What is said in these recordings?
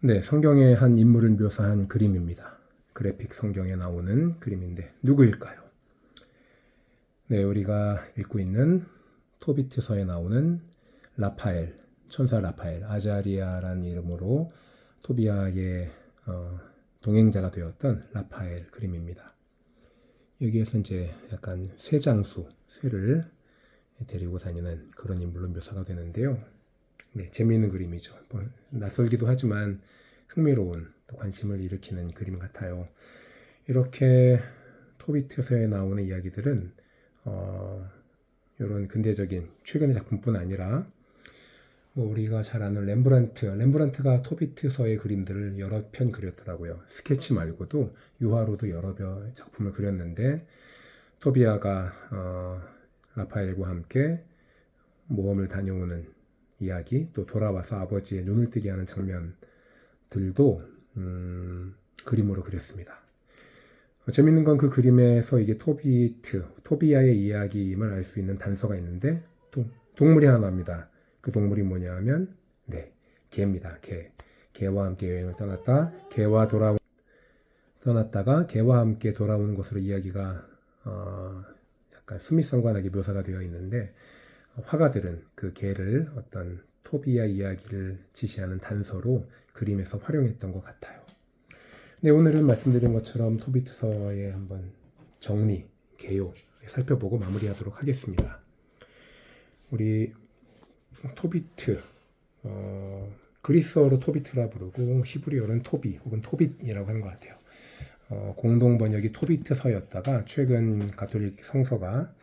네, 성경의 한 인물을 묘사한 그림입니다. 그래픽 성경에 나오는 그림인데 누구일까요? 네, 우리가 읽고 있는 토비트서에 나오는 라파엘, 천사 라파엘, 아자리아라는 이름으로 토비아의 동행자가 되었던 라파엘 그림입니다. 여기에서 이제 약간 쇠장수, 쇠를 데리고 다니는 그런 인물로 묘사가 되는데요. 네, 재미있는 그림이죠. 낯설기도 하지만 흥미로운 또 관심을 일으키는 그림 같아요. 이렇게 토비트서에 나오는 이야기들은 이런 근대적인 최근의 작품뿐 아니라 우리가 잘 아는 렘브란트가 토비트서의 그림들을 여러 편 그렸더라고요. 스케치 말고도 유화로도 여러 작품을 그렸는데 토비아가 라파엘과 함께 모험을 다녀오는 이야기, 또 돌아와서 아버지의 눈을 뜨게 하는 장면들도 그림으로 그렸습니다. 재밌는 건 그 그림에서 이게 토비아의 이야기임을 알 수 있는 단서가 있는데 또 동물이 하나 나옵니다. 그 동물이 뭐냐 하면 개입니다. 개와 함께 여행을 떠났다가 개와 함께 돌아오는 것으로 이야기가 약간 수미상관하게 묘사가 되어 있는데 화가들은 그 개를 어떤 토비아 이야기를 지시하는 단서로 그림에서 활용했던 것 같아요. 네, 오늘은 말씀드린 것처럼 토비트서의 한번 정리, 개요 살펴보고 마무리하도록 하겠습니다. 우리 토비트, 그리스어로 토비트라 부르고 히브리어는 토비 혹은 토빗이라고 하는 것 같아요. 공동 번역이 토비트서였다가 최근 가톨릭 성서가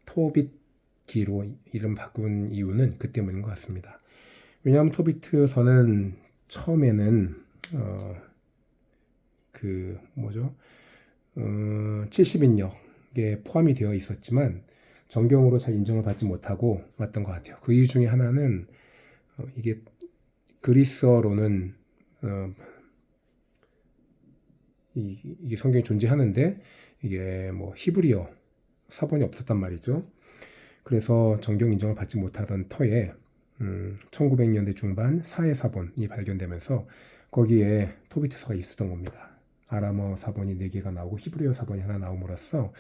토빗기로 이름 바꾼 이유는 그 때문인 것 같습니다. 왜냐하면 토비트서는 처음에는 70인역에 포함이 되어 있었지만 정경으로 잘 인정을 받지 못하고 왔던 것 같아요. 그 이유 중에 하나는 이게 그리스어로는 이게 성경이 존재하는데 이게 히브리어 사본이 없었단 말이죠. 그래서 정경 인정을 받지 못하던 터에 1900년대 중반 사회 사본이 발견되면서 거기에 토비트서가 있었던 겁니다. 아람어 사본이 4개가 나오고 히브리어 사본이 하나 나옴으로써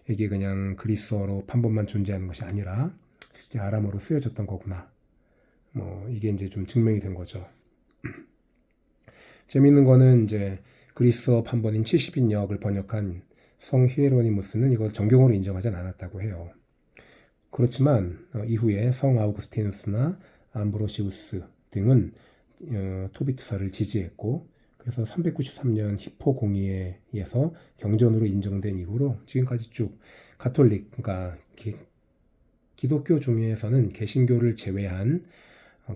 이게 그냥 그리스어로 판본만 존재하는 것이 아니라 실제 아람어로 쓰여졌던 거구나. 이게 이제 좀 증명이 된 거죠. 재밌는 거는 이제 그리스어 판본인 70인역을 번역한 성 히에로니무스는 이걸 정경으로 인정하진 않았다고 해요. 그렇지만 이후에 성 아우구스티누스나 암브로시우스 등은 토비트서를 지지했고 그래서 393년 히포 공의회에 의해서 경전으로 인정된 이후로 지금까지 쭉 가톨릭, 그러니까 기독교 중에서는 개신교를 제외한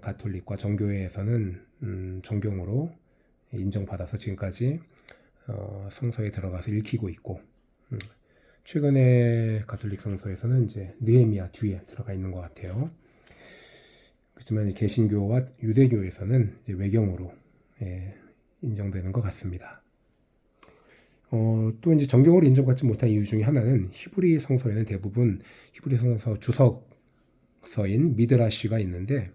가톨릭과 정교회에서는 정경으로 인정받아서 지금까지 성서에 들어가서 읽히고 있고 최근에 가톨릭 성서에서는 이제 느헤미야 뒤에 들어가 있는 것 같아요. 그렇지만 개신교와 유대교에서는 이제 외경으로 인정되는 것 같습니다. 또 이제 정경으로 인정받지 못한 이유 중에 하나는 히브리 성서에는 대부분 히브리 성서 주석서인 미드라시가 있는데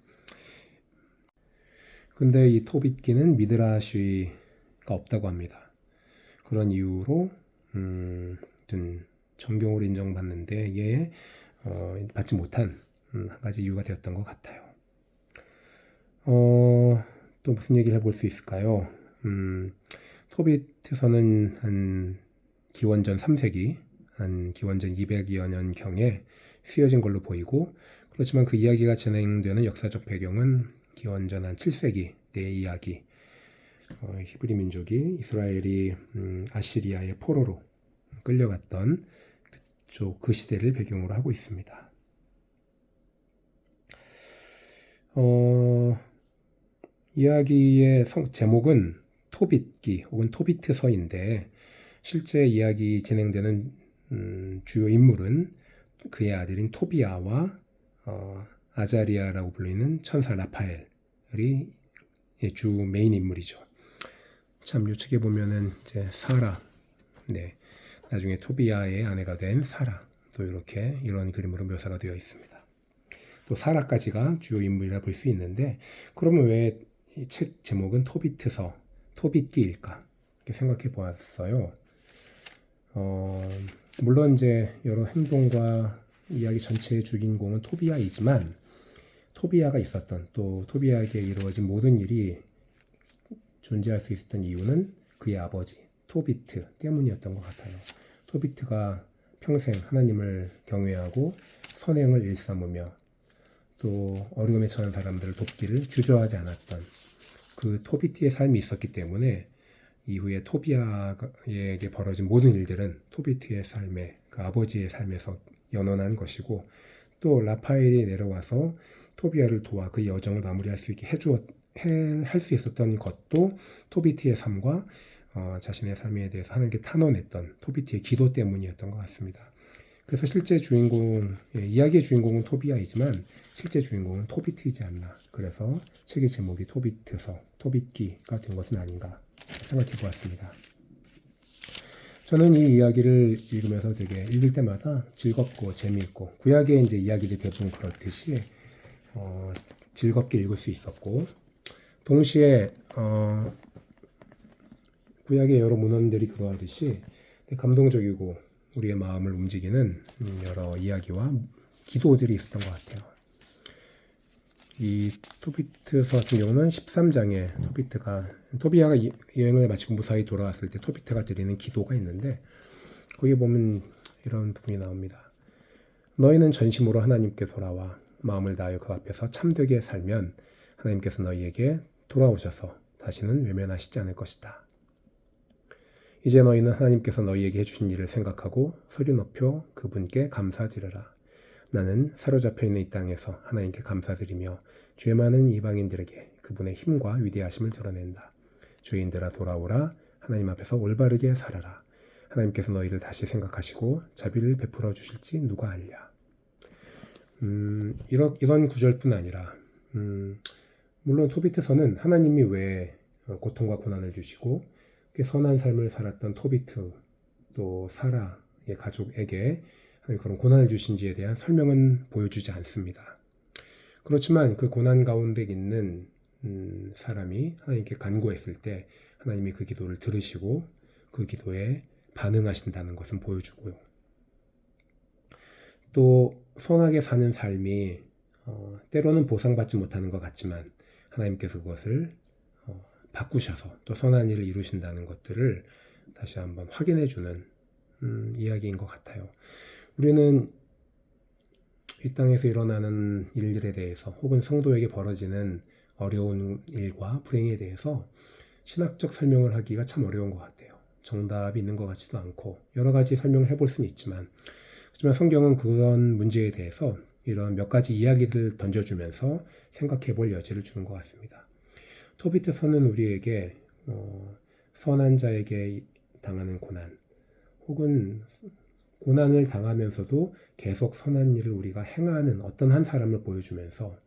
근데 이 토빗기는 미드라시가 없다고 합니다. 그런 이유로 정경으로 인정받는데 얘 받지 못한 한 가지 이유가 되었던 것 같아요. 또 무슨 얘기를 해볼 수 있을까요? 토빗에서는 한 기원전 3세기, 한 기원전 200여 년경에 쓰여진 걸로 보이고 그렇지만 그 이야기가 진행되는 역사적 배경은 기원전 한 7세기 때의 이야기. 히브리 민족이 이스라엘이 아시리아의 포로로 끌려갔던 그 시대를 배경으로 하고 있습니다. 이야기의 제목은 토빗기 혹은 토비트서인데 실제 이야기 진행되는 주요 인물은 그의 아들인 토비아와 아자리아라고 불리는 천사 라파엘이 주 메인 인물이죠. 참 이 책에 보면은 이제 사라, 나중에 토비아의 아내가 된 사라, 또 이렇게 이런 그림으로 묘사가 되어 있습니다. 또 사라까지가 주요 인물이라 볼 수 있는데 그러면 왜 이 책 제목은 토비트서, 토빗기일까? 이렇게 생각해 보았어요. 물론 이제 여러 행동과 이야기 전체의 주인공은 토비아이지만 토비아가 있었던 또 토비아에게 이루어진 모든 일이 존재할 수 있었던 이유는 그의 아버지 토비트 때문이었던 것 같아요. 토비트가 평생 하나님을 경외하고 선행을 일삼으며 또 어려움에 처한 사람들을 돕기를 주저하지 않았던 그 토비트의 삶이 있었기 때문에 이후에 토비아에게 벌어진 모든 일들은 토비트의 삶에, 그 아버지의 삶에서 연원한 것이고, 또 라파엘이 내려와서 토비아를 도와 그 여정을 마무리할 수 있게 할 수 있었던 것도 토비트의 삶과 자신의 삶에 대해서 하나님께 탄원했던 토비트의 기도 때문이었던 것 같습니다. 그래서 실제 주인공, 이야기의 주인공은 토비아이지만 실제 주인공은 토비트이지 않나. 그래서 책의 제목이 토비트서, 토빗기가 된 것은 아닌가 생각해 보았습니다. 저는 이 이야기를 읽으면서 되게 읽을 때마다 즐겁고 재미있고 구약의 이제 이야기들이 대부분 그렇듯이 즐겁게 읽을 수 있었고 동시에 구약의 여러 문헌들이 그러하듯이 감동적이고 우리의 마음을 움직이는 여러 이야기와 기도들이 있었던 것 같아요. 이 토비트서 같은 경우는 13장에 토비아가 여행을 마치고 무사히 돌아왔을 때 토비트가 드리는 기도가 있는데 거기 보면 이런 부분이 나옵니다. 너희는 전심으로 하나님께 돌아와 마음을 다하여 그 앞에서 참되게 살면 하나님께서 너희에게 돌아오셔서 다시는 외면하시지 않을 것이다. 이제 너희는 하나님께서 너희에게 해주신 일을 생각하고 소리 높여 그분께 감사드려라. 나는 사로잡혀 있는 이 땅에서 하나님께 감사드리며 죄 많은 이방인들에게 그분의 힘과 위대하심을 드러낸다. 죄인들아 돌아오라. 하나님 앞에서 올바르게 살아라. 하나님께서 너희를 다시 생각하시고 자비를 베풀어 주실지 누가 알랴. 이런 구절뿐 아니라 물론 토비트서는 하나님이 왜 고통과 고난을 주시고 선한 삶을 살았던 토비트 또 사라의 가족에게 그런 고난을 주신지에 대한 설명은 보여주지 않습니다. 그렇지만 그 고난 가운데 있는 사람이 하나님께 간구했을 때 하나님이 그 기도를 들으시고 그 기도에 반응하신다는 것은 보여주고요. 또 선하게 사는 삶이 때로는 보상받지 못하는 것 같지만 하나님께서 그것을 바꾸셔서 또 선한 일을 이루신다는 것들을 다시 한번 확인해주는 이야기인 것 같아요. 우리는 이 땅에서 일어나는 일들에 대해서 혹은 성도에게 벌어지는 어려운 일과 불행에 대해서 신학적 설명을 하기가 참 어려운 것 같아요. 정답이 있는 것 같지도 않고 여러 가지 설명을 해볼 수는 있지만 하지만 성경은 그런 문제에 대해서 이런 몇 가지 이야기를 던져주면서 생각해 볼 여지를 주는 것 같습니다. 토비트서는 우리에게 선한 자에게 당하는 고난 혹은 고난을 당하면서도 계속 선한 일을 우리가 행하는 어떤 한 사람을 보여주면서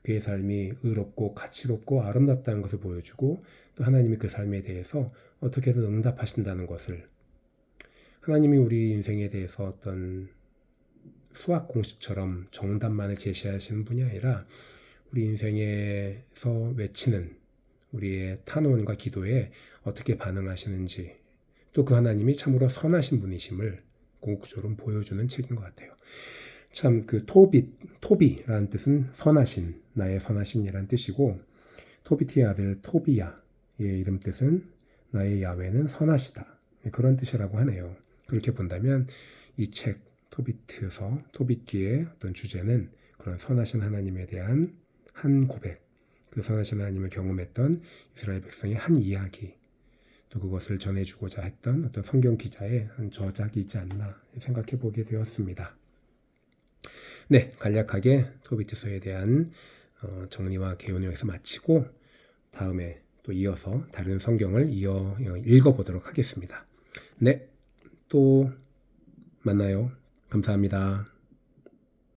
그의 삶이 의롭고 가치롭고 아름답다는 것을 보여주고 또 하나님이 그 삶에 대해서 어떻게든 응답하신다는 것을 하나님이 우리 인생에 대해서 어떤 수학 공식처럼 정답만을 제시하시는 분이 아니라 우리 인생에서 외치는 우리의 탄원과 기도에 어떻게 반응하시는지 또 그 하나님이 참으로 선하신 분이심을 궁극적으로 보여주는 책인 것 같아요. 참 그 토비라는 뜻은 선하신, 나의 선하신이라는 뜻이고 토비트의 아들 토비야의 이름 뜻은 나의 야훼는 선하시다. 그런 뜻이라고 하네요. 그렇게 본다면 이 책 토비트서, 토빗기의 어떤 주제는 그런 선하신 하나님에 대한 한 고백, 그 선하신 하나님을 경험했던 이스라엘 백성의 한 이야기, 또 그것을 전해주고자 했던 어떤 성경 기자의 한 저작이지 않나 생각해 보게 되었습니다. 네, 간략하게 토비트서에 대한 정리와 개요는 여기서 마치고 다음에 또 이어서 다른 성경을 읽어보도록 하겠습니다. 네, 또 만나요. 감사합니다.